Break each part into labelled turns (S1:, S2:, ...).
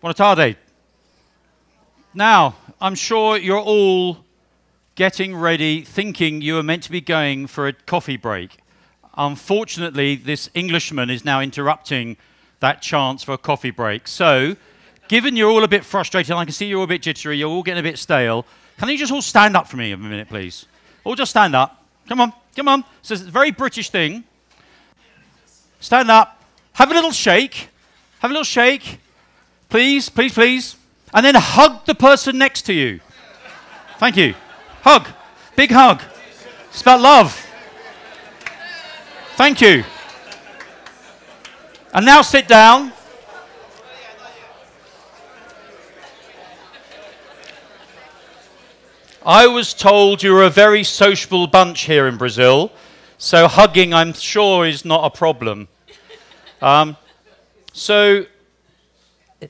S1: Buona tarde. Now, I'm sure you're all getting ready, thinking you are meant to be going for a coffee break. Unfortunately, this Englishman is now interrupting that chance for a coffee break. So, given you're all a bit frustrated, and I can see you're all a bit jittery, you're all getting a bit stale, can you just all stand up for me a minute, please? All just stand up. Come on, come on. So it's a very British thing. Stand up. Have a little shake. Have a little shake. Please, please, please. And then hug the person next to you. Thank you. Hug. Big hug. It's about love. Thank you. And now sit down. I was told you were a very sociable bunch here in Brazil, so hugging, I'm sure, is not a problem. So,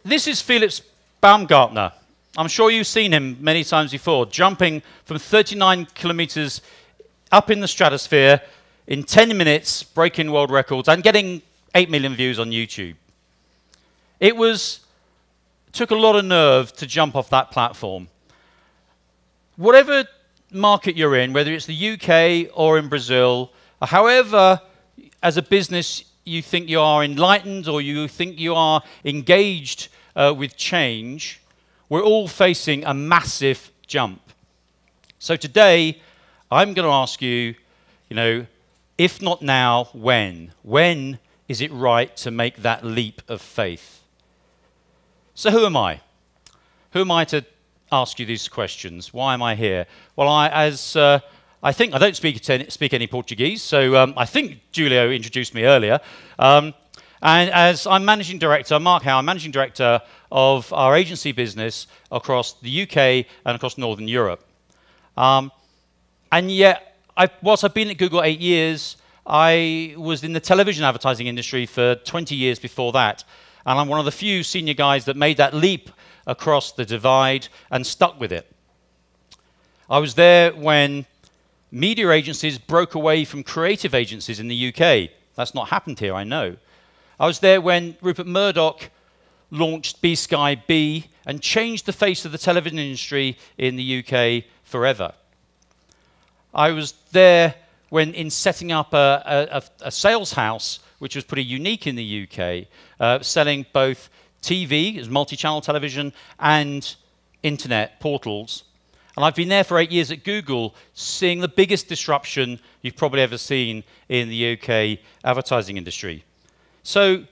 S1: this is Felix Baumgartner. I'm sure you've seen him many times before, jumping from 39 kilometers up in the stratosphere in 10 minutes, breaking world records, and getting 8 million views on YouTube. It took a lot of nerve to jump off that platform. Whatever market you're in, whether it's the UK or in Brazil, or however, as a business, you think you are enlightened or you think you are engaged with change, we're all facing a massive jump. So today, I'm going to ask you, if not now, when? When is it right to make that leap of faith? So who am I? Who am I to ask you these questions? Why am I here? Well, I think I don't speak any Portuguese, so I think Julio introduced me earlier. And as I'm managing director, Mark Howe, I'm managing director of our agency business across the UK and across Northern Europe. And yet, whilst I've been at Google 8 years, I was in the television advertising industry for 20 years before that. And I'm one of the few senior guys that made that leap across the divide and stuck with it. I was there when media agencies broke away from creative agencies in the UK. That's not happened here, I know. I was there when Rupert Murdoch launched B-Sky B and changed the face of the television industry in the UK forever. I was there when, in setting up a sales house, which was pretty unique in the UK, selling both TV, as multi-channel television, and internet portals. And I've been there for 8 years at Google, seeing the biggest disruption you've probably ever seen in the UK advertising industry. So,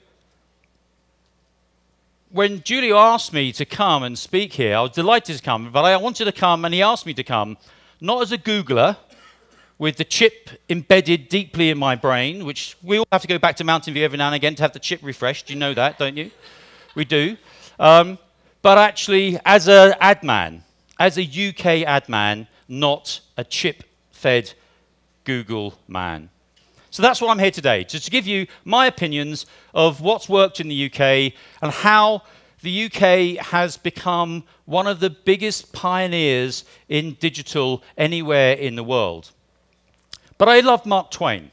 S1: when Julio asked me to come and speak here, I was delighted to come, but I wanted to come, and he asked me to come, not as a Googler, with the chip embedded deeply in my brain, which we all have to go back to Mountain View every now and again to have the chip refreshed. You know that, don't you? We do. But actually, as an ad man, as a UK ad man, not a chip-fed Google man. So that's what I'm here today, to give you my opinions of what's worked in the UK and how the UK has become one of the biggest pioneers in digital anywhere in the world. But I love Mark Twain.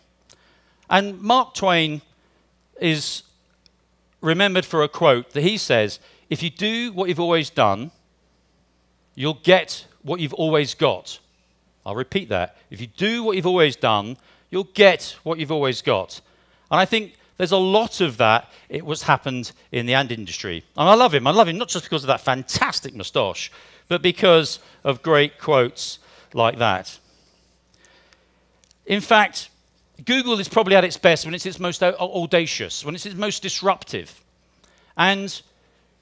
S1: And Mark Twain is remembered for a quote that he says, if you do what you've always done, you'll get what you've always got. I'll repeat that. If you do what you've always done, you'll get what you've always got. And I think there's a lot of that, what's happened in the ad industry. And I love him. I love him not just because of that fantastic moustache, but because of great quotes like that. In fact, Google is probably at its best when it's its most audacious, when it's its most disruptive. And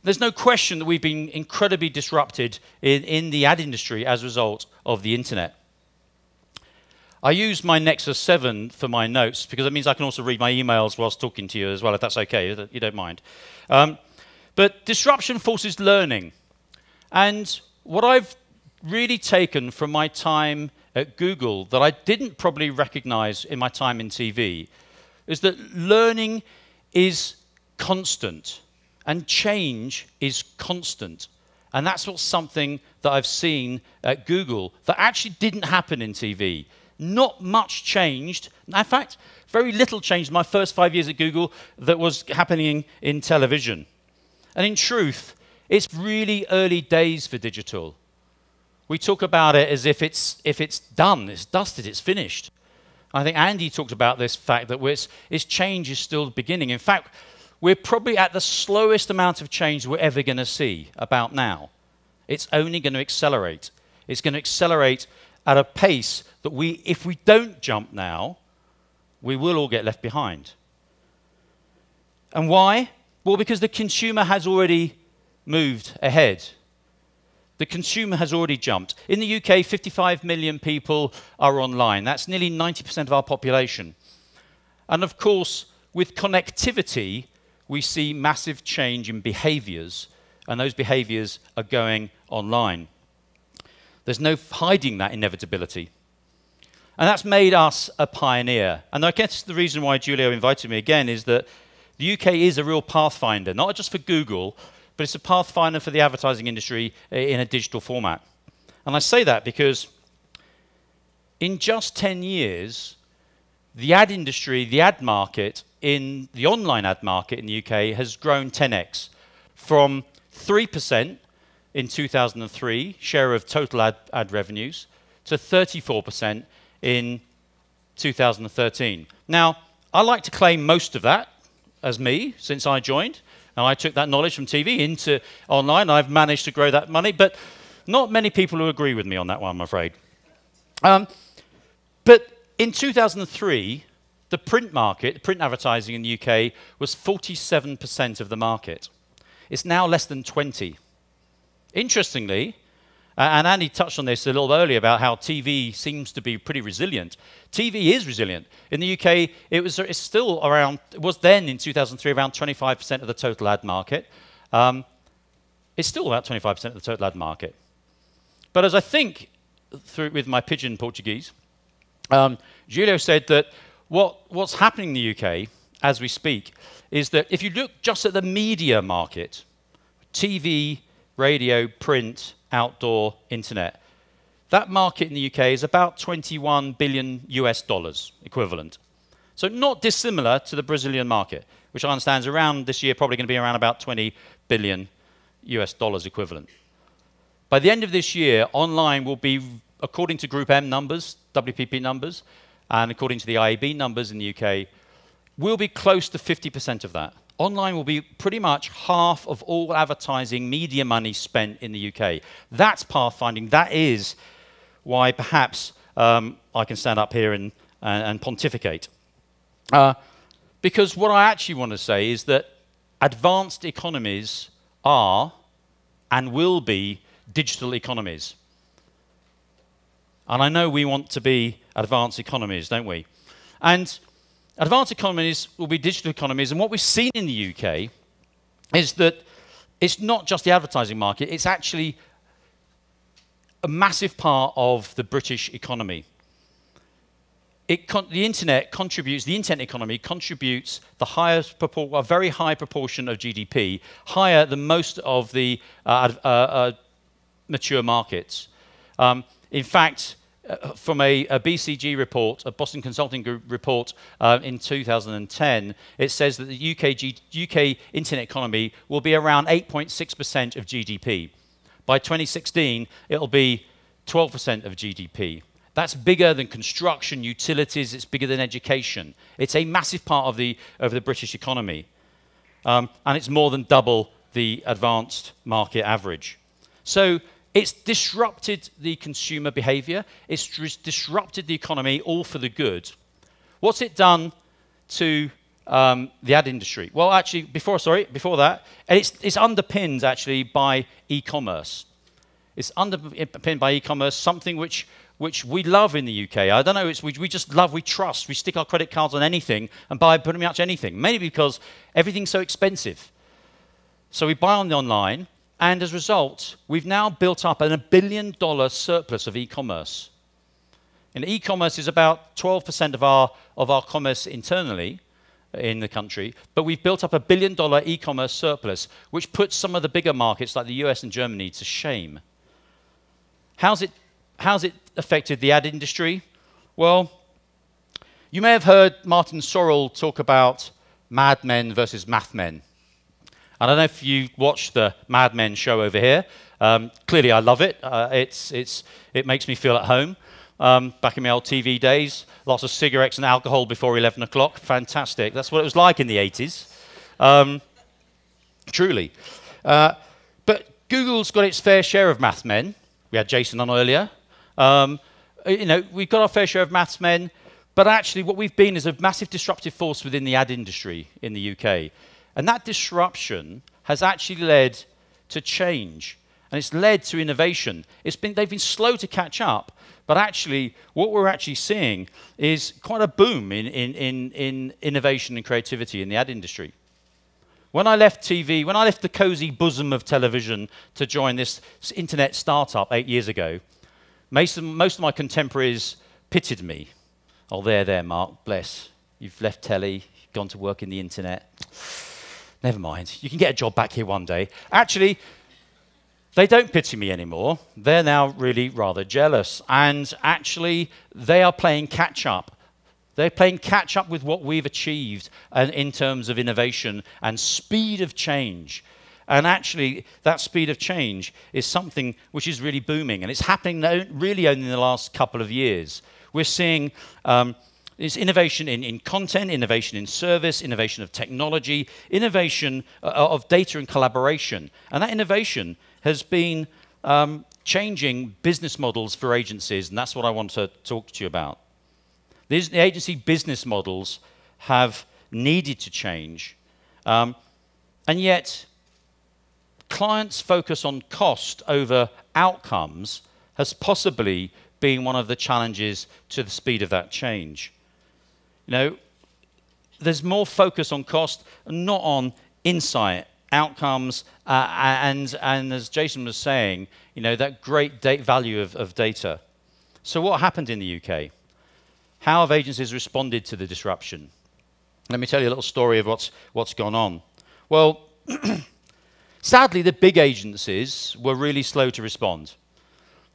S1: there's no question that we've been incredibly disrupted in the ad industry as a result of the internet. I use my Nexus 7 for my notes because it means I can also read my emails whilst talking to you as well, if that's okay, you don't mind. But disruption forces learning. And what I've really taken from my time at Google that I didn't probably recognize in my time in TV is that learning is constant and change is constant. And that's what's something that I've seen at Google that actually didn't happen in TV. Not much changed. In fact, very little changed in my first 5 years at Google that was happening in television. And in truth, It's really early days for digital. We talk about it as if it's done, it's dusted, it's finished. I think Andy talked about this fact that its change is still beginning. In fact, we're probably at the slowest amount of change we're ever going to see about now. It's only going to accelerate. It's going to accelerate at a pace that if we don't jump now, we will all get left behind. And why? Well, because the consumer has already moved ahead. The consumer has already jumped. In the UK, 55 million people are online. That's nearly 90% of our population. And of course, with connectivity, we see massive change in behaviors, and those behaviors are going online. There's no hiding that inevitability. And that's made us a pioneer. And I guess the reason why Julio invited me again is that the UK is a real pathfinder, not just for Google, but it's a pathfinder for the advertising industry in a digital format. And I say that because in just 10 years, the ad industry, the ad market, in the online ad market in the UK has grown 10x from 3% in 2003, share of total ad revenues, to 34% in 2013. Now, I like to claim most of that as me since I joined. And I took that knowledge from TV into online. I've managed to grow that money, but not many people who agree with me on that one, I'm afraid. But in 2003, the print market, print advertising in the UK, was 47% of the market. It's now less than 20. Interestingly, and Andy touched on this a little earlier about how TV seems to be pretty resilient. TV is resilient. In the UK, it's still around, it was then in 2003 around 25% of the total ad market. It's still about 25% of the total ad market. But as I think, with my pidgin Portuguese, Julio said that what's happening in the UK as we speak is that if you look just at the media market, TV, radio, print, outdoor, internet, that market in the UK is about 21 billion US dollars equivalent. So not dissimilar to the Brazilian market, which I understand is around this year probably going to be around about 20 billion US dollars equivalent. By the end of this year, online will be, according to Group M numbers, WPP numbers, and according to the IAB numbers in the UK, will be close to 50% of that. Online will be pretty much half of all advertising media money spent in the UK. That's pathfinding. That is why perhaps I can stand up here and pontificate. Because what I actually want to say is that advanced economies are and will be digital economies. And I know we want to be advanced economies, don't we? And advanced economies will be digital economies, and what we've seen in the UK is that it's not just the advertising market, it's actually a massive part of the British economy. The internet economy contributes the highest a very high proportion of GDP, higher than most of the mature markets. In fact, from a BCG report, a Boston Consulting Group report in 2010, it says that the UK internet economy will be around 8.6% of GDP. By 2016, it'll be 12% of GDP. That's bigger than construction, utilities, it's bigger than education. It's a massive part of the British economy. And it's more than double the advanced market average. So it's disrupted the consumer behavior. It's disrupted the economy, all for the good. What's it done to the ad industry? Well, actually, before that, it's underpinned actually by e-commerce. It's underpinned by e-commerce, something which we love in the UK. I don't know, we just love, we trust. We stick our credit cards on anything and buy pretty much anything, mainly because everything's so expensive. So we buy on the online. And as a result, we've now built up a $1 billion surplus of e-commerce. And e-commerce is about 12% of our commerce internally in the country, but we've built up a $1 billion e-commerce surplus, which puts some of the bigger markets like the US and Germany to shame. How's it affected the ad industry? Well, you may have heard Martin Sorrell talk about Mad Men versus Math Men. I don't know if you watched the Mad Men show over here. Clearly, I love it. It makes me feel at home. Back in my old TV days, lots of cigarettes and alcohol before 11 o'clock. Fantastic. That's what it was like in the 80s. Truly. But Google's got its fair share of maths men. We had Jason on earlier. We've got our fair share of maths men, but actually what we've been is a massive disruptive force within the ad industry in the UK. And that disruption has actually led to change, and it's led to innovation. They've been slow to catch up, but actually what we're actually seeing is quite a boom in innovation and creativity in the ad industry. When I left TV, when I left the cozy bosom of television to join this internet startup 8 years ago, most of my contemporaries pitied me. Oh, there, Mark, bless. You've left telly, you've gone to work in the internet. Never mind, you can get a job back here one day. Actually, they don't pity me anymore. They're now really rather jealous. And actually, they are playing catch up. They're playing catch up with what we've achieved in terms of innovation and speed of change. And actually, that speed of change is something which is really booming. And it's happening really only in the last couple of years. We're seeing it's innovation in content, innovation in service, innovation of technology, innovation of data and collaboration. And that innovation has been changing business models for agencies, and that's what I want to talk to you about. The agency business models have needed to change, and yet clients' focus on cost over outcomes has possibly been one of the challenges to the speed of that change. There's more focus on cost and not on insight, outcomes, and as Jason was saying, that great value of data. So what happened in the UK? How have agencies responded to the disruption? Let me tell you a little story of what's gone on. Well, sadly, the big agencies were really slow to respond.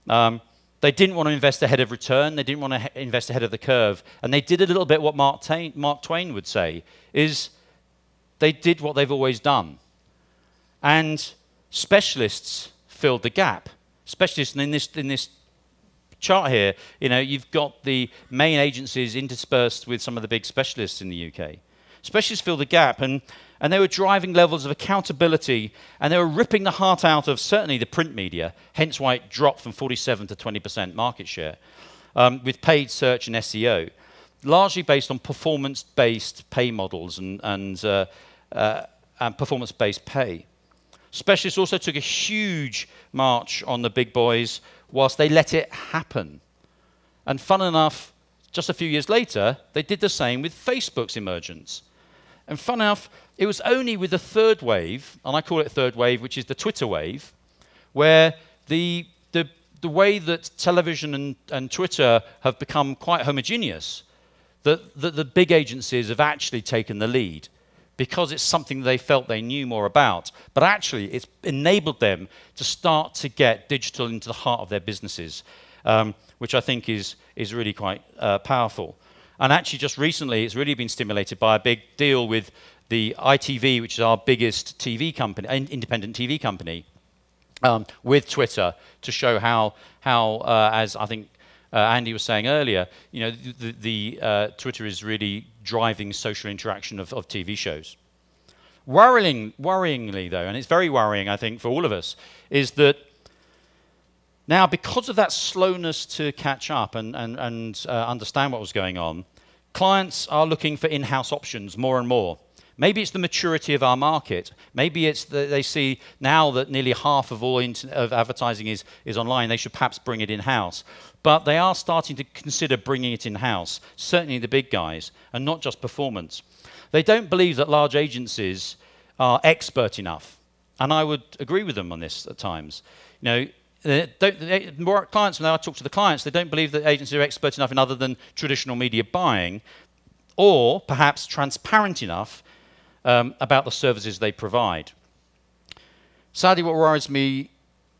S1: They didn't want to invest ahead of return. They didn't want to invest ahead of the curve. And they did a little bit what Mark Twain would say, is they did what they've always done. And specialists filled the gap. Specialists, and in this chart here, you've got the main agencies interspersed with some of the big specialists in the UK. Specialists filled the gap, and they were driving levels of accountability, and they were ripping the heart out of certainly the print media, hence why it dropped from 47 to 20% market share, with paid search and SEO, largely based on performance-based pay models and performance-based pay. Specialists also took a huge march on the big boys whilst they let it happen. And fun enough, just a few years later, they did the same with Facebook's emergence. And fun enough, it was only with the third wave, and I call it third wave, which is the Twitter wave, where the way that television and Twitter have become quite homogeneous, that the big agencies have actually taken the lead, because it's something they felt they knew more about. But actually, it's enabled them to start to get digital into the heart of their businesses, which I think is really quite powerful. And actually, just recently, it's really been stimulated by a big deal with the ITV, which is our biggest TV company, independent TV company, with Twitter, to show how as I think Andy was saying earlier, Twitter is really driving social interaction of TV shows. Worryingly, though, and it's very worrying, I think, for all of us, is that now, because of that slowness to catch up and understand what was going on, clients are looking for in-house options more and more. Maybe it's the maturity of our market. Maybe it's that they see now that nearly half of all of advertising is online, they should perhaps bring it in-house. But they are starting to consider bringing it in-house, certainly the big guys, and not just performance. They don't believe that large agencies are expert enough. And I would agree with them on this at times. More clients, when I talk to the clients, they don't believe that agencies are expert enough in other than traditional media buying, or perhaps transparent enough about the services they provide. Sadly, what worries me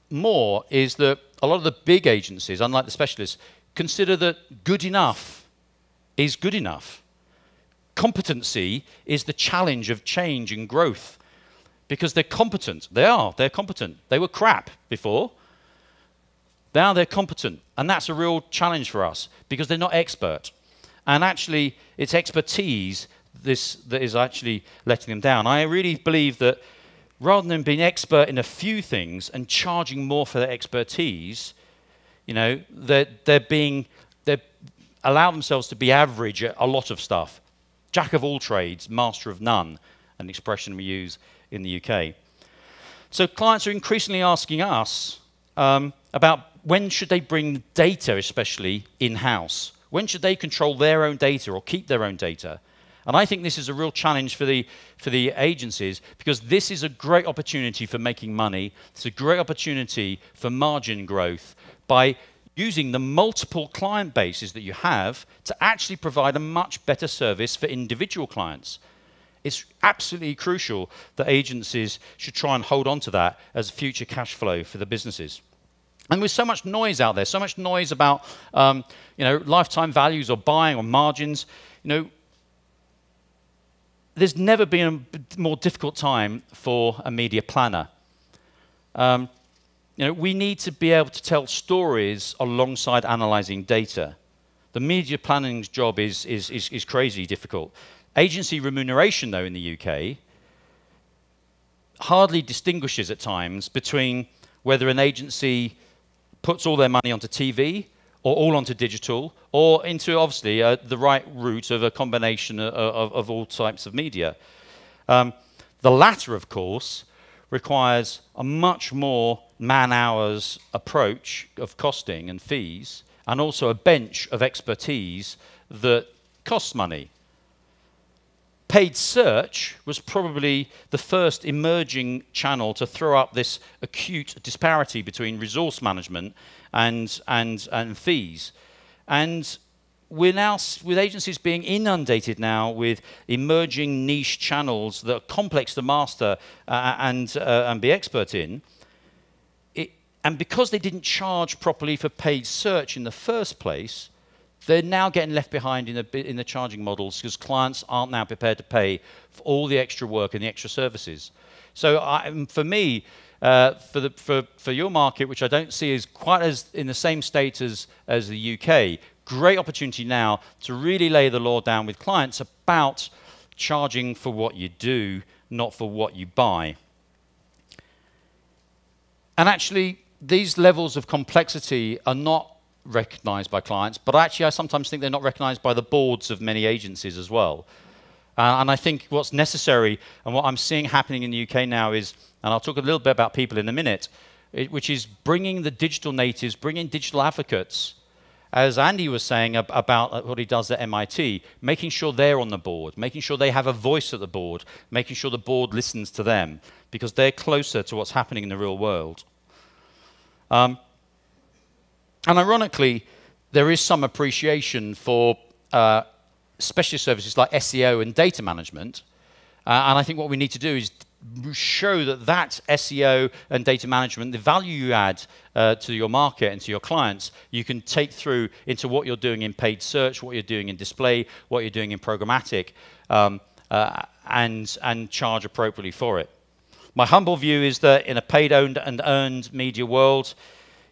S1: more is that a lot of the big agencies, unlike the specialists, consider that good enough is good enough. Competency is the challenge of change and growth. because they're competent. They're competent. They were crap before. Now they're competent. And that's a real challenge for us because they're not expert. And actually, it's expertise that is actually letting them down. I really believe that rather than being expert in a few things and charging more for their expertise, you know, they allow themselves to be average at a lot of stuff. Jack of all trades, master of none, an expression we use in the UK. So clients are increasingly asking us about when should they bring data, especially in-house. When should they control their own data or keep their own data? And I think this is a real challenge for the agencies, because this is a great opportunity for making money. It's a great opportunity for margin growth by using the multiple client bases that you have to actually provide a much better service for individual clients. It's absolutely crucial that agencies should try and hold on to that as future cash flow for the businesses. And with so much noise out there, so much noise about you know, lifetime values or buying or margins, you know, there's never been a more difficult time for a media planner. You know, we need to be able to tell stories alongside analyzing data. The media planning's job is crazy difficult. Agency remuneration, though, in the UK hardly distinguishes at times between whether an agency puts all their money onto TV or all onto digital, or into, obviously, the right route of a combination of all types of media. The latter, of course, requires a much more man-hours approach of costing and fees, and also a bench of expertise that costs money. Paid search was probably the first emerging channel to throw up this acute disparity between resource management and fees. And we're now, with agencies being inundated now with emerging niche channels that are complex to master and be expert in, and because they didn't charge properly for paid search in the first place, they're now getting left behind in the charging models because clients aren't now prepared to pay for all the extra work and the extra services. So for me, for your market, which I don't see as quite as in the same state as the UK, great opportunity now to really lay the law down with clients about charging for what you do, not for what you buy. And actually, these levels of complexity are not recognized by clients, but actually I sometimes think they're not recognized by the boards of many agencies as well. And I think what's necessary, and what I'm seeing happening in the UK now is, and I'll talk a little bit about people in a minute, which is bringing the digital natives, bringing digital advocates, as Andy was saying about what he does at MIT, making sure they're on the board, making sure they have a voice at the board, making sure the board listens to them, because they're closer to what's happening in the real world. And ironically, there is some appreciation for specialist services like SEO and data management. And I think what we need to do is show that SEO and data management, the value you add to your market and to your clients, you can take through into what you're doing in paid search, what you're doing in display, what you're doing in programmatic, and charge appropriately for it. My humble view is that in a paid, owned, and earned media world,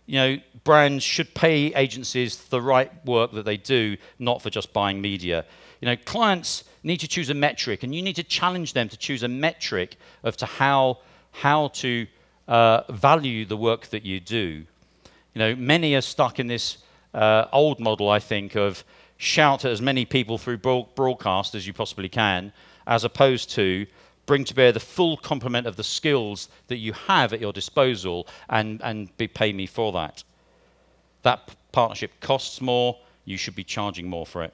S1: you know, brands should pay agencies the right work that they do, not for just buying media. You know, clients need to choose a metric, and you need to challenge them to choose a metric of to how to value the work that you do. You know, many are stuck in this old model, I think, of shout at as many people through broadcast as you possibly can, as opposed to bring to bear the full complement of the skills that you have at your disposal and pay me for that. That partnership costs more, you should be charging more for it.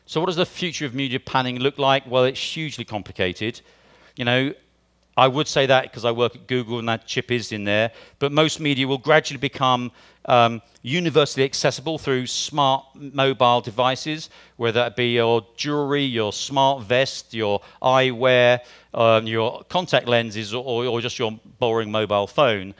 S1: So what does the future of media planning look like? Well, it's hugely complicated. You know, I would say that because I work at Google and that chip is in there, but most media will gradually become universally accessible through smart mobile devices, whether that be your jewelry, your smart vest, your eyewear, your contact lenses, or just your boring mobile phone.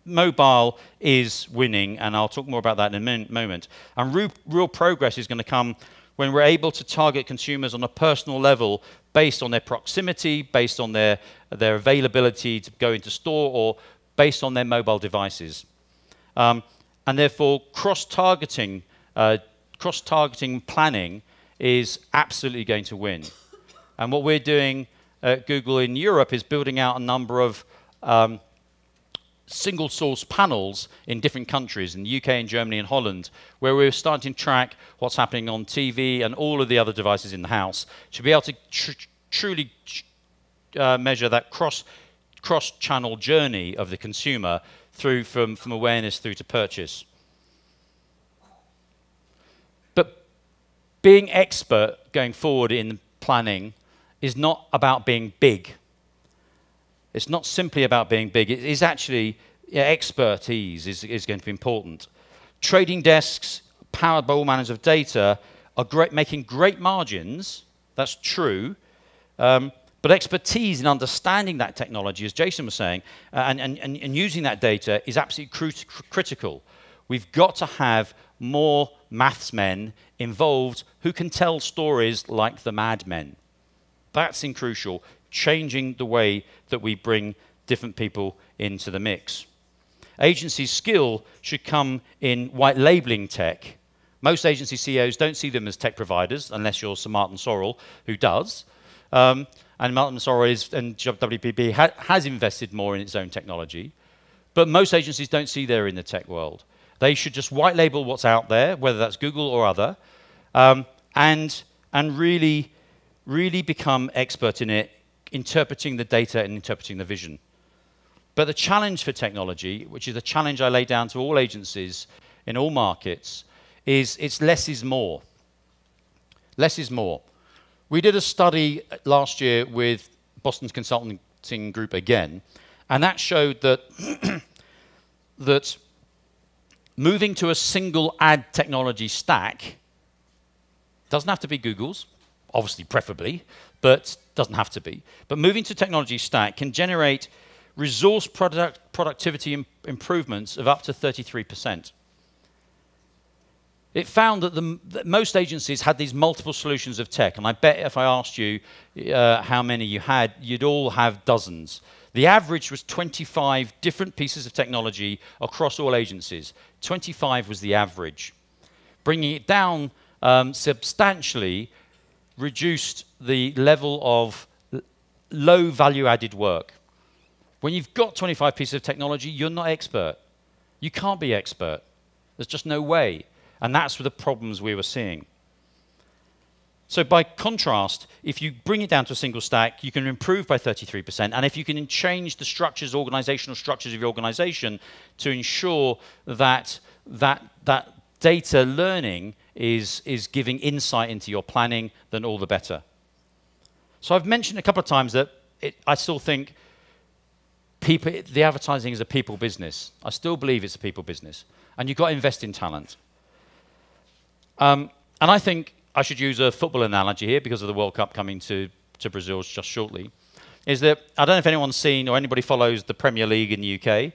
S1: Mobile is winning, and I'll talk more about that in a moment. And real progress is going to come when we're able to target consumers on a personal level based on their proximity, based on their availability to go into store, or based on their mobile devices. And therefore, cross-targeting planning is absolutely going to win. And what we're doing at Google in Europe is building out a number of single source panels in different countries, in the UK and Germany and Holland, where we're starting to track what's happening on TV and all of the other devices in the house to be able to truly measure that cross-channel journey of the consumer through from awareness through to purchase. But being expert going forward in planning is not about being big. It's not simply about being big. It is actually expertise is going to be important. Trading desks powered by all manners of data are making great margins. That's true. But expertise in understanding that technology, as Jason was saying, and using that data is absolutely critical. We've got to have more maths men involved who can tell stories like the Mad Men. That's crucial. Changing the way that we bring different people into the mix. Agencies' skill should come in white labeling tech. Most agency CEOs don't see them as tech providers, unless you're Sir Martin Sorrell, who does. And Martin Sorrell and WPP has invested more in its own technology. But most agencies don't see they're in the tech world. They should just white label what's out there, whether that's Google or other, and really become expert in it, interpreting the data and interpreting the vision. But the challenge for technology, which is a challenge I lay down to all agencies in all markets, is it's less is more. Less is more. We did a study last year with Boston's Consulting Group again, and that showed that, that moving to a single ad technology stack doesn't have to be Google's, obviously preferably, but doesn't have to be. But moving to technology stack can generate resource productivity improvements of up to 33%. It found that most agencies had these multiple solutions of tech, and I bet if I asked you how many you had, you'd all have dozens. The average was 25 different pieces of technology across all agencies. 25 was the average. Bringing it down substantially reduced the level of low value-added work. When you've got 25 pieces of technology, you're not expert. You can't be expert. There's just no way. And that's the problems we were seeing. So by contrast, if you bring it down to a single stack, you can improve by 33%. And if you can change the structures, organizational structures of your organization to ensure that data learning is giving insight into your planning, then all the better. So I've mentioned a couple of times that I still think the advertising is a people business. I still believe it's a people business. And you've got to invest in talent. And I think I should use a football analogy here because of the World Cup coming to Brazil just shortly. Is that, I don't know if anyone's seen or anybody follows the Premier League in the UK,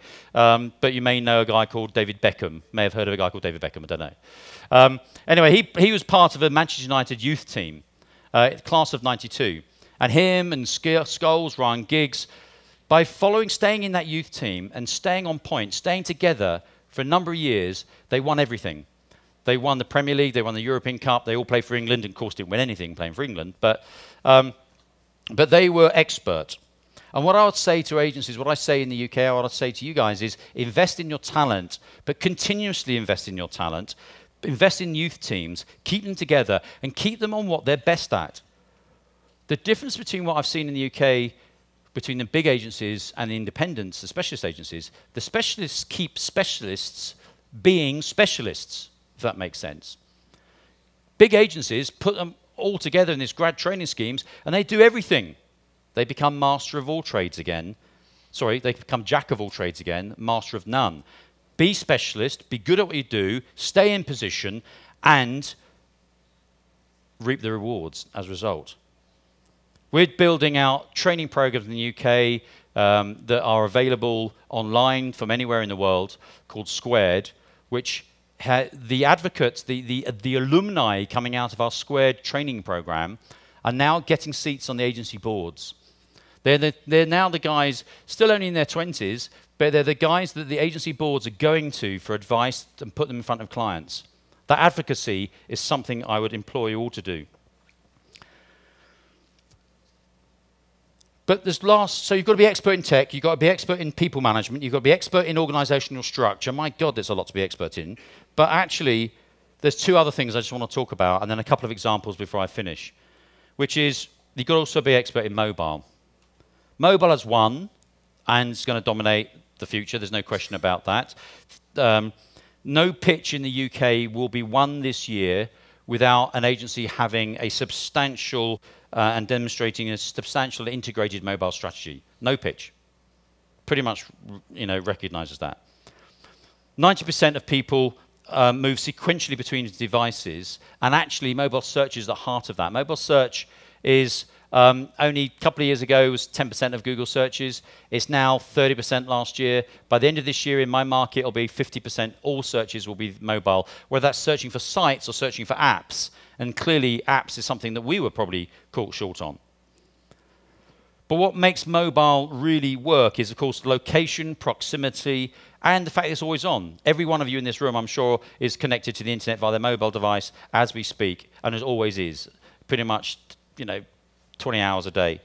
S1: but you may know a guy called David Beckham. May have heard of a guy called David Beckham, I don't know. Anyway, he was part of a Manchester United youth team, class of '92. And him and Scholes, Ryan Giggs, by staying in that youth team and staying on point, staying together for a number of years, they won everything. They won the Premier League, they won the European Cup, they all played for England, and of course didn't win anything playing for England, but they were expert. And what I would say to agencies, what I say in the UK, what I'd say to you guys is invest in your talent, but continuously invest in your talent. Invest in youth teams, keep them together, and keep them on what they're best at. The difference between what I've seen in the UK, between the big agencies and the independents, the specialist agencies, the specialists keep specialists being specialists, if that makes sense. Big agencies put them all together in these grad training schemes, and they do everything. They become master of all trades again. Sorry, they become jack of all trades again, master of none. Be specialist, be good at what you do, stay in position, and reap the rewards as a result. We're building out training programs in the UK that are available online from anywhere in the world called Squared, which the advocates, the alumni coming out of our Squared training program are now getting seats on the agency boards. They're now the guys, still only in their 20s, but they're the guys that the agency boards are going to for advice and put them in front of clients. That advocacy is something I would implore you all to do. But so you've got to be expert in tech, you've got to be expert in people management, you've got to be expert in organizational structure. My God, there's a lot to be expert in. But actually, there's two other things I just want to talk about, and then a couple of examples before I finish, which is you've got to also be expert in mobile. Mobile has won, and it's going to dominate the future. There's no question about that. No pitch in the UK will be won this year without an agency having a substantial and demonstrating a substantial integrated mobile strategy. No pitch. Pretty much, recognizes that. 90% of people move sequentially between devices, and actually mobile search is the heart of that. Mobile search is only a couple of years ago was 10% of Google searches. It's now 30% last year. By the end of this year, in my market, it'll be 50%. All searches will be mobile, whether that's searching for sites or searching for apps. And clearly, apps is something that we were probably caught short on. But what makes mobile really work is, of course, location, proximity, and the fact it's always on. Every one of you in this room, I'm sure, is connected to the internet via their mobile device as we speak, and as always is, pretty much, 20 hours a day.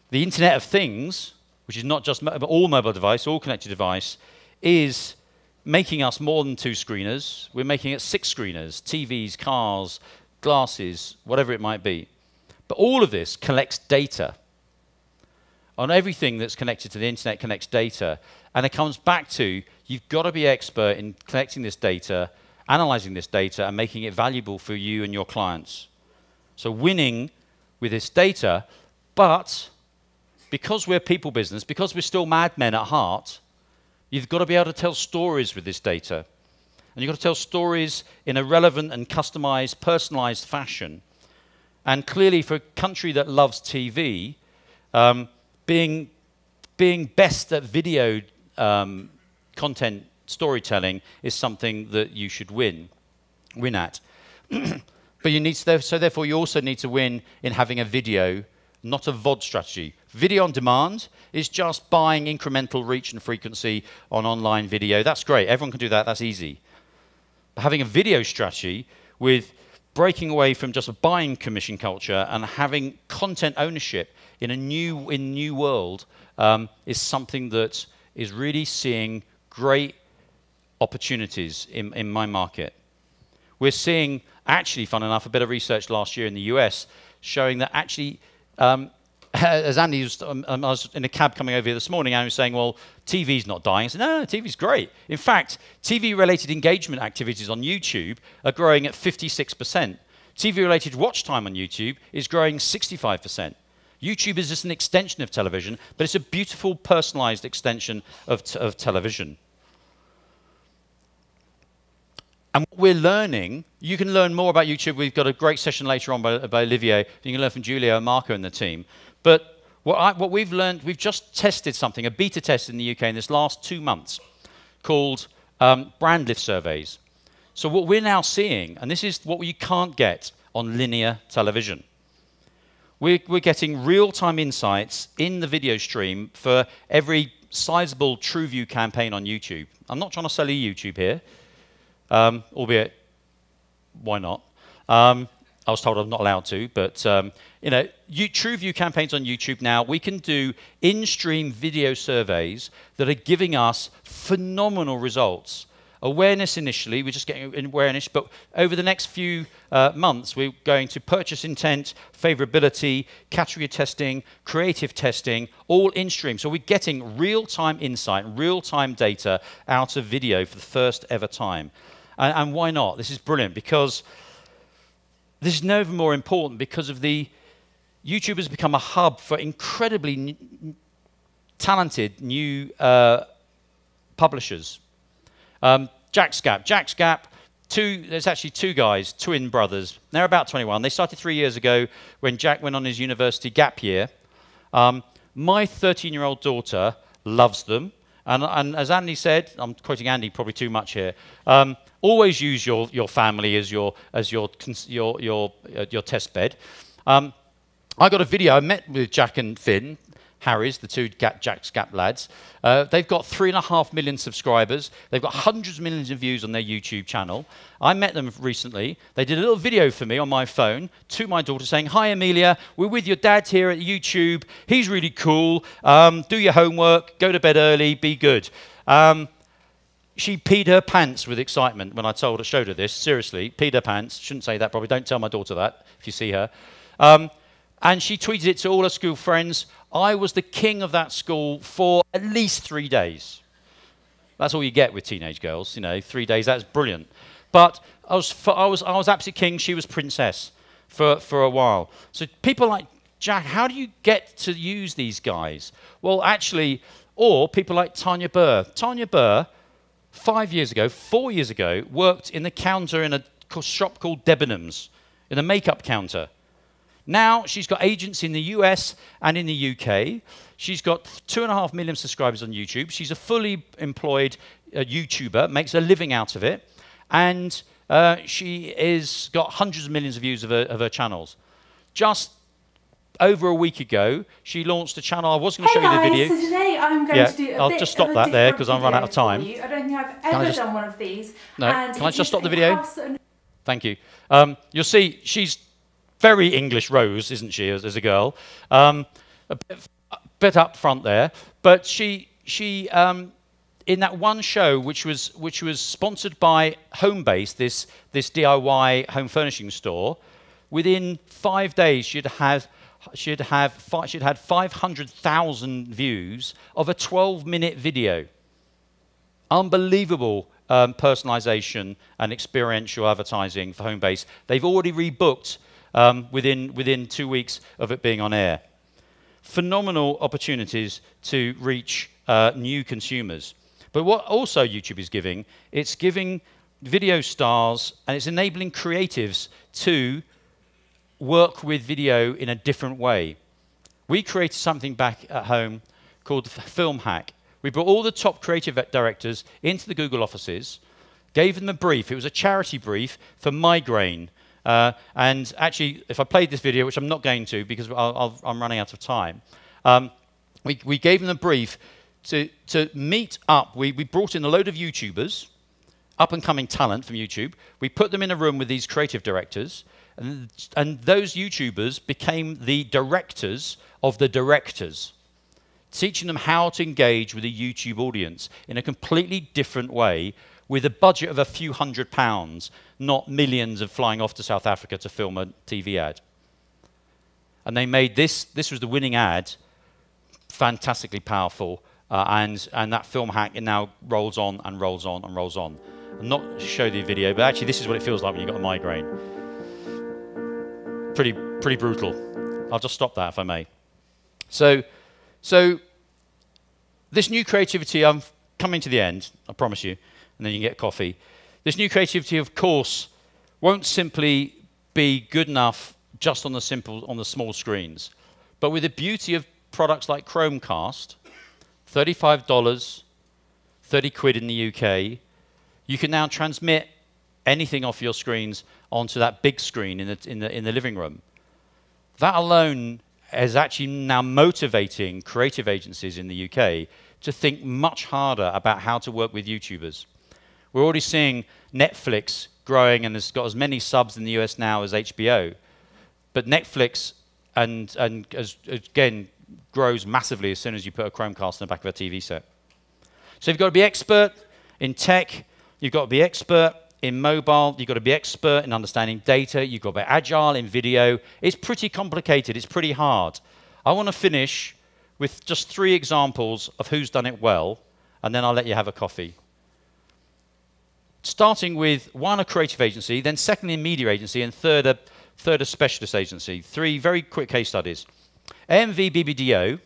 S1: The Internet of Things, which is not just all mobile device, all connected device, is making us more than 2 screeners. We're making it 6 screeners, TVs, cars, glasses, whatever it might be. But all of this collects data. On everything that's connected to the internet collects data. And it comes back to, you've got to be expert in collecting this data, analyzing this data, and making it valuable for you and your clients. So winning with this data, but because we're people business, because we're still madmen at heart, you've got to be able to tell stories with this data. And you've got to tell stories in a relevant and customized, personalized fashion. And clearly for a country that loves TV, being best at video content storytelling is something that you should win at. But you need to, so therefore you also need to win in having a video, not a VOD strategy. Video on demand is just buying incremental reach and frequency on online video. That's great. Everyone can do that. That's easy. But having a video strategy with breaking away from just a buying commission culture and having content ownership in a new world is something that is really seeing great opportunities in my market. We're seeing, actually, fun enough, a bit of research last year in the US showing that actually, as Andy was, I was in a cab coming over here this morning, and I was saying, well, TV's not dying. I said, no, TV's great. In fact, TV-related engagement activities on YouTube are growing at 56%. TV-related watch time on YouTube is growing 65%. YouTube is just an extension of television, but it's a beautiful, personalized extension of television. And what we're learning, you can learn more about YouTube. We've got a great session later on by Olivier. You can learn from Julio and Marco and the team. But what we've learned, we've just tested something, a beta test in the UK in this last 2 months, called brand lift surveys. So what we're now seeing, and this is what you can't get on linear television, we're getting real-time insights in the video stream for every sizable TrueView campaign on YouTube. I'm not trying to sell you YouTube here. Albeit, why not? I was told I'm not allowed to, but TrueView campaigns on YouTube now, we can do in-stream video surveys that are giving us phenomenal results. Awareness initially, we're just getting awareness, but over the next few months, we're going to purchase intent, favorability, category testing, creative testing, all in-stream. So we're getting real-time insight, real-time data out of video for the first ever time. And why not? This is brilliant because this is never more important because of the YouTube has become a hub for incredibly talented new publishers. Jacksgap, there's actually 2 guys, twin brothers. They're about 21. They started 3 years ago when Jack went on his university gap year. My 13-year-old daughter loves them. And as Andy said, I'm quoting Andy probably too much here. Always use your family as your test bed. I got a video. I met with Jack and Finn Harris, the two Jack's Gap lads. They've got 3.5 million subscribers. They've got hundreds of millions of views on their YouTube channel. I met them recently. They did a little video for me on my phone to my daughter saying, "Hi, Amelia. We're with your dad here at YouTube. He's really cool. Do your homework. Go to bed early. Be good." She peed her pants with excitement when I showed her this. Seriously, peed her pants. Shouldn't say that probably. Don't tell my daughter that if you see her. And she tweeted it to all her school friends. I was the king of that school for at least 3 days. That's all you get with teenage girls, 3 days. That's brilliant. But I was absolute king. She was princess for a while. So people like Jack, how do you get to use these guys? Well, actually, or people like Tanya Burr. Tanya Burr, 4 years ago, worked in the counter in a shop called Debenhams, in a makeup counter. Now she's got agents in the US and in the UK. She's got 2.5 million subscribers on YouTube. She's a fully employed YouTuber, makes a living out of it. And she is got hundreds of millions of views of her channels. Just over a week ago, she launched a channel. I was going to show you the video.
S2: So today I'm going to do
S1: I'll just stop that there because I've run out of time.
S2: I don't think I've ever done one of these.
S1: No, can I just stop the video? Thank you. You'll see she's very English Rose, isn't she, as a girl? A bit up front there, but she in that one show, which was sponsored by Homebase, this DIY home furnishing store, within 5 days she'd had 500,000 views of a 12-minute video. Unbelievable personalization and experiential advertising for Homebase. They've already rebooked within 2 weeks of it being on air. Phenomenal opportunities to reach new consumers. But what also YouTube is giving, it's giving video stars and it's enabling creatives to work with video in a different way. We created something back at home called Film Hack. We brought all the top creative directors into the Google offices, gave them a brief. It was a charity brief for migraine. And actually, if I played this video, which I'm not going to because I'm running out of time, we gave them a brief to meet up. We brought in a load of YouTubers, up-and-coming talent from YouTube. We put them in a room with these creative directors, and those YouTubers became the directors of the directors, teaching them how to engage with a YouTube audience in a completely different way with a budget of a few £100, not millions of flying off to South Africa to film a TV ad. And they made this was the winning ad, fantastically powerful, and that Film Hack, it now rolls on and rolls on and rolls on. I'm not to show the video, but actually this is what it feels like when you've got a migraine. Pretty brutal. I'll just stop that if I may. So this new creativity, I'm coming to the end, I promise you, and then you can get coffee. This new creativity, of course, won't simply be good enough just on the small screens, but with the beauty of products like Chromecast, $35, 30 quid in the UK, you can now transmit anything off your screens onto that big screen in the living room. That alone is actually now motivating creative agencies in the UK to think much harder about how to work with YouTubers. We're already seeing Netflix growing and has got as many subs in the US now as HBO. But Netflix again grows massively as soon as you put a Chromecast in the back of a TV set. So you've got to be expert in tech, you've got to be expert in mobile, you've got to be expert in understanding data, you've got to be agile in video. It's pretty complicated, it's pretty hard. I want to finish with just 3 examples of who's done it well, and then I'll let you have a coffee. Starting with one, a creative agency, then secondly, a media agency, and third, a specialist agency. 3 very quick case studies. AMV BBDO,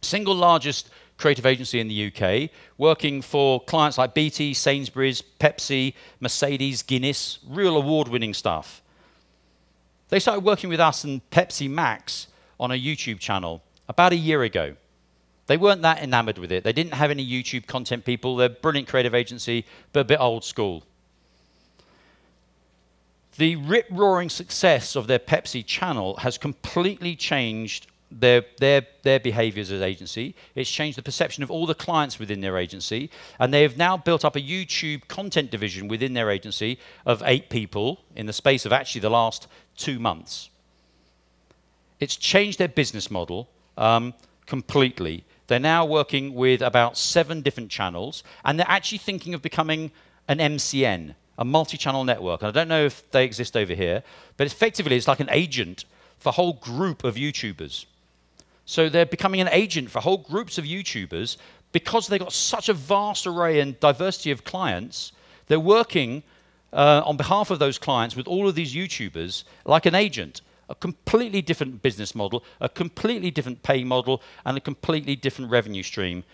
S1: single largest creative agency in the UK, working for clients like BT, Sainsbury's, Pepsi, Mercedes, Guinness, real award-winning stuff. They started working with us and Pepsi Max on a YouTube channel about a year ago. They weren't that enamored with it. They didn't have any YouTube content people. They're a brilliant creative agency, but a bit old school. The rip-roaring success of their Pepsi channel has completely changed their behaviors as an agency. It's changed the perception of all the clients within their agency, and they have now built up a YouTube content division within their agency of 8 people in the space of actually the last 2 months. It's changed their business model completely. They're now working with about 7 different channels, and they're actually thinking of becoming an MCN, a multi-channel network. And I don't know if they exist over here, but effectively it's like an agent for a whole group of YouTubers. So they're becoming an agent for whole groups of YouTubers because they've got such a vast array and diversity of clients. They're working on behalf of those clients with all of these YouTubers like an agent. A completely different business model, a completely different pay model, and a completely different revenue stream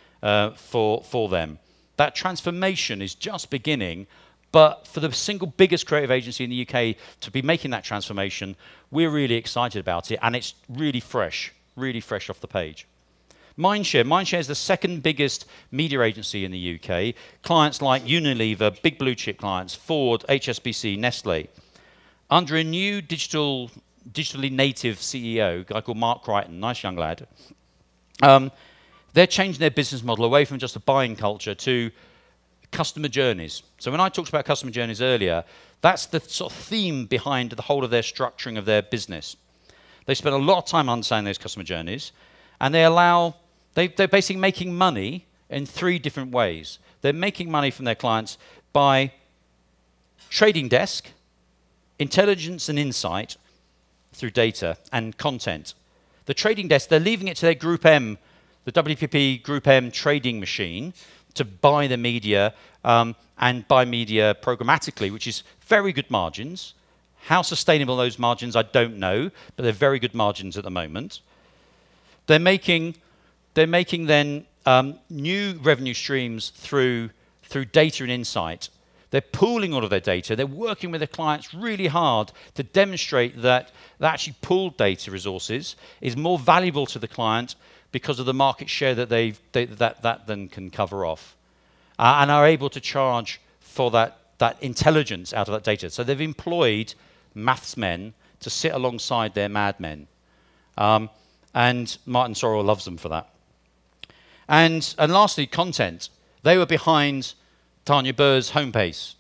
S1: for them. That transformation is just beginning, but for the single biggest creative agency in the UK to be making that transformation, we're really excited about it, and it's really fresh off the page. Mindshare is the second biggest media agency in the UK. Clients like Unilever, big blue chip clients, Ford, HSBC, Nestle. Under a new digitally native CEO, a guy called Mark Crichton, nice young lad, they're changing their business model away from just a buying culture to customer journeys. So when I talked about customer journeys earlier, that's the sort of theme behind the whole of their structuring of their business. They spend a lot of time understanding those customer journeys, and they're basically making money in 3 different ways. They're making money from their clients by trading desk, intelligence and insight through data, and content. The trading desk, they're leaving it to their Group M, the WPP Group M trading machine, to buy the media and buy media programmatically, which is very good margins. How sustainable those margins, I don't know, but they're very good margins at the moment. They're making then new revenue streams through data and insight. They're pooling all of their data. They're working with their clients really hard to demonstrate that actually pooled data resources is more valuable to the client because of the market share that that then can cover off, and are able to charge for that intelligence out of that data. So they've employed maths men to sit alongside their madmen, and Martin Sorrell loves them for that. And lastly, content. They were behind Tanya Burr's home-based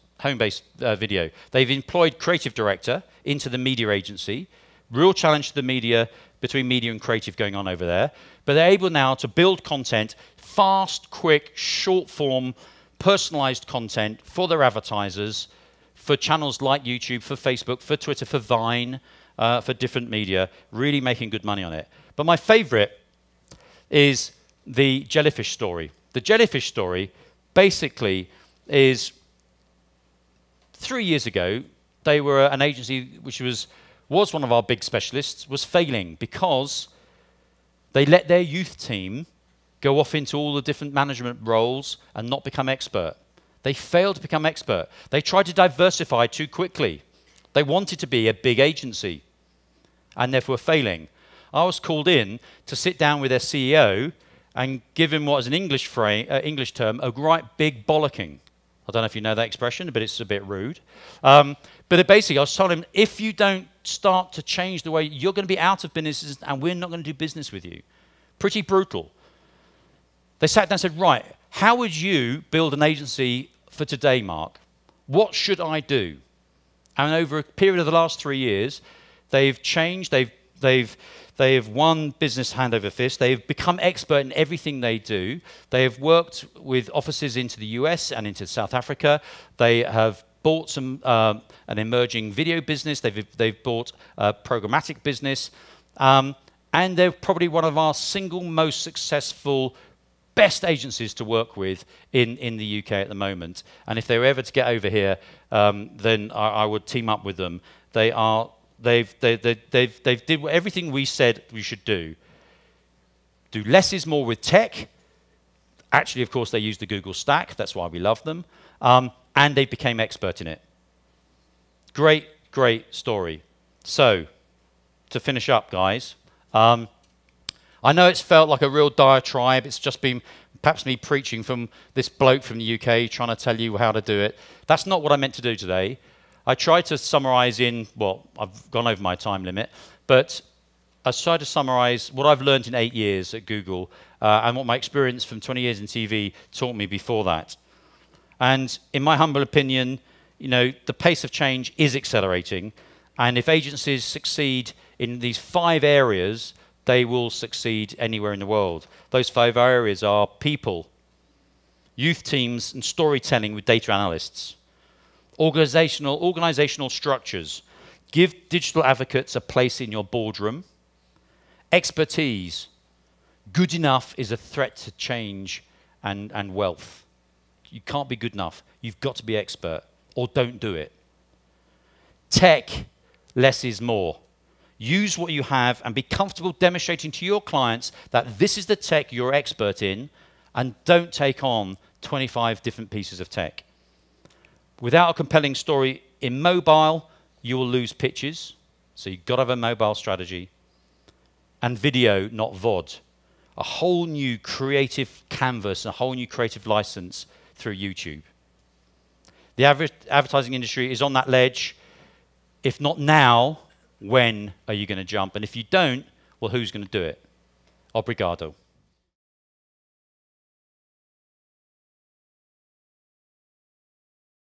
S1: video. They've employed creative director into the media agency. Real challenge to the media, between media and creative going on over there. But they're able now to build content, fast, quick, short-form, personalized content for their advertisers, for channels like YouTube, for Facebook, for Twitter, for Vine, for different media, really making good money on it. But my favorite is the Jellyfish story. The Jellyfish story basically is 3 years ago, they were an agency which was one of our big specialists, was failing because they let their youth team go off into all the different management roles and not become expert. They failed to become expert. They tried to diversify too quickly. They wanted to be a big agency and therefore were failing. I was called in to sit down with their CEO and give him what is an English term, a right big bollocking. I don't know if you know that expression, but it's a bit rude. But basically, I was telling him, if you don't start to change the way, you're going to be out of business and we're not going to do business with you. Pretty brutal. They sat down and said, right, how would you build an agency for today, Mark? What should I do? And over a period of the last 3 years, they've changed, they have won business hand over fist. They've become expert in everything they do. They have worked with offices into the US and into South Africa. They have bought an emerging video business. They've bought a programmatic business. And they're probably one of our single most successful, best agencies to work with in the UK at the moment. And if they were ever to get over here, then I would team up with them. They've did everything we said we should do. Do less is more with tech. Actually, of course, they use the Google stack. That's why we love them. And they became expert in it. Great, great story. So, to finish up, guys, I know it's felt like a real diatribe. It's just been perhaps me preaching from this bloke from the UK trying to tell you how to do it. That's not what I meant to do today. I tried to summarize in, well, I've gone over my time limit, but I tried to summarize what I've learned in 8 years at Google and what my experience from 20 years in TV taught me before that. And in my humble opinion, you know, the pace of change is accelerating. And if agencies succeed in these 5 areas, they will succeed anywhere in the world. Those 5 areas are people, youth teams and storytelling with data analysts, organizational structures, give digital advocates a place in your boardroom, expertise, good enough is a threat to change and wealth. You can't be good enough. You've got to be expert, or don't do it. Tech, less is more. Use what you have and be comfortable demonstrating to your clients that this is the tech you're expert in, and don't take on 25 different pieces of tech. Without a compelling story in mobile, you will lose pitches. So you've got to have a mobile strategy. And video, not VOD. A whole new creative canvas, a whole new creative license through YouTube. The advertising industry is on that ledge. If not now, when are you going to jump? And if you don't, well, who's going to do it? Obrigado.